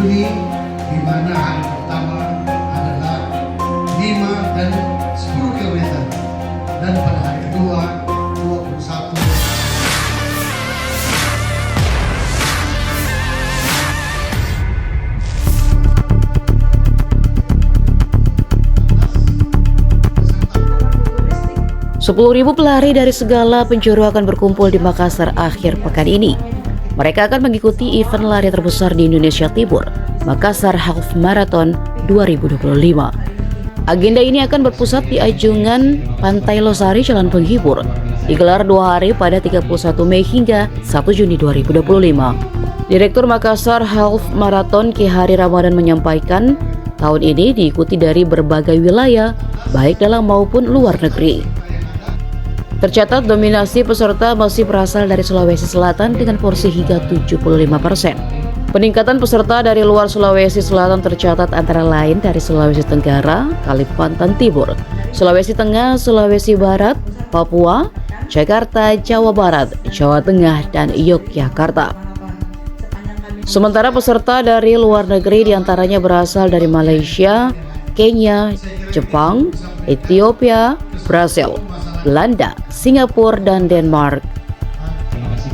Juni, di mana hari pertama adalah 5 dan 10 km, dan pada hari kedua 21. Ribu pelari dari segala penjuru akan berkumpul di Makassar akhir pekan ini. Mereka akan mengikuti event lari terbesar di Indonesia Timur, Makassar Half Marathon 2025. Agenda ini akan berpusat di Anjungan Pantai Losari Jalan Penghibur, digelar 2 hari pada 31 Mei hingga 1 Juni 2025. Direktur Makassar Half Marathon Ki Hari Ramadan menyampaikan, tahun ini diikuti dari berbagai wilayah, baik dalam maupun luar negeri. Tercatat dominasi peserta masih berasal dari Sulawesi Selatan dengan porsi hingga 75%. Peningkatan peserta dari luar Sulawesi Selatan tercatat antara lain dari Sulawesi Tenggara, Kalimantan Timur, Sulawesi Tengah, Sulawesi Barat, Papua, Jakarta, Jawa Barat, Jawa Tengah, dan Yogyakarta. Sementara peserta dari luar negeri diantaranya berasal dari Malaysia, Kenya, Jepang, Ethiopia, Brasil, Belanda, Singapura, dan Denmark.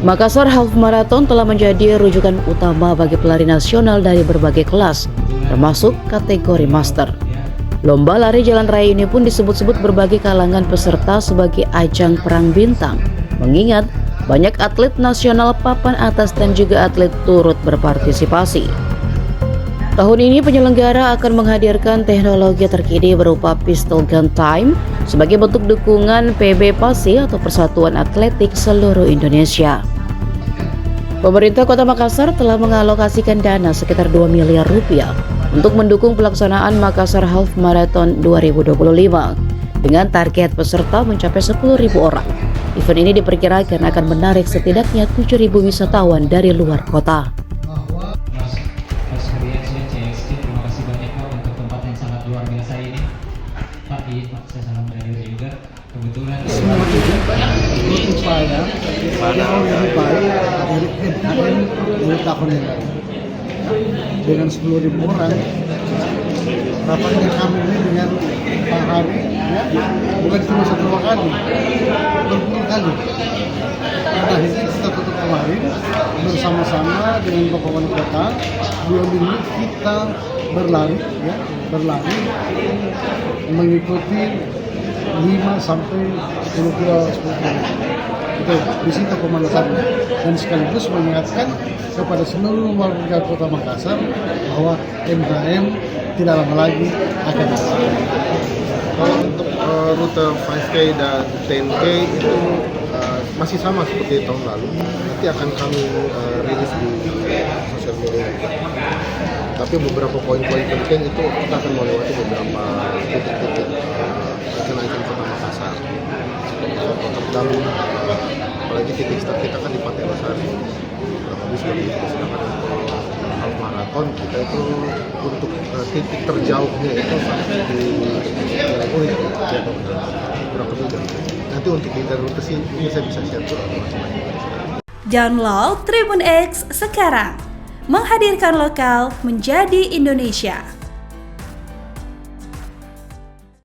Makassar Half Marathon telah menjadi rujukan utama bagi pelari nasional dari berbagai kelas, termasuk kategori master. Lomba lari jalan raya ini pun disebut-sebut berbagai kalangan peserta sebagai ajang perang bintang, mengingat banyak atlet nasional papan atas dan juga atlet turut berpartisipasi. Tahun ini penyelenggara akan menghadirkan teknologi terkini berupa pistol gun time sebagai bentuk dukungan PB PASI atau Persatuan Atletik Seluruh Indonesia. Pemerintah Kota Makassar telah mengalokasikan dana sekitar 2 miliar rupiah untuk mendukung pelaksanaan Makassar Half Marathon 2025 dengan target peserta mencapai 10.000 orang. Event ini diperkirakan akan menarik setidaknya 7.000 wisatawan dari luar kota. Luar biasa ini, Pak, saya salam dari juga. Kebetulan upaya yang lebih baik dari MKM dari tahun yang lalu. Dengan 10.000 orang, rapatnya kami ini dengan Pak Hari, ya, bukan cuma 1 kali, berpuluh kali. Nah, ini kita tutup kemarin bersama-sama dengan Bapak Wali Kota. 2 minggu kita berlari mengikuti 5 sampai 10 kilo. Itu di situ pemanasannya, dan sekaligus mengingatkan kepada seluruh warga Kota Makassar bahwa MKM tidak lama lagi akan datang. Kalau untuk rute 5K dan 10K itu masih sama seperti tahun lalu. Nanti akan kami rilis di sosial media. Tapi beberapa poin-poin penting itu kita akan melewati beberapa titik-titik ikon-ikon Kota Makassar. Dan apalagi titik start kita kan di Pantai Losari. Habis lagi sedangkan untuk half marathon kita itu untuk titik terjauhnya itu sampai di Urik ya, kurang lebih. Nanti untuk detail rute sih ini saya bisa share tuh. Download Tribun X sekarang, menghadirkan lokal menjadi Indonesia.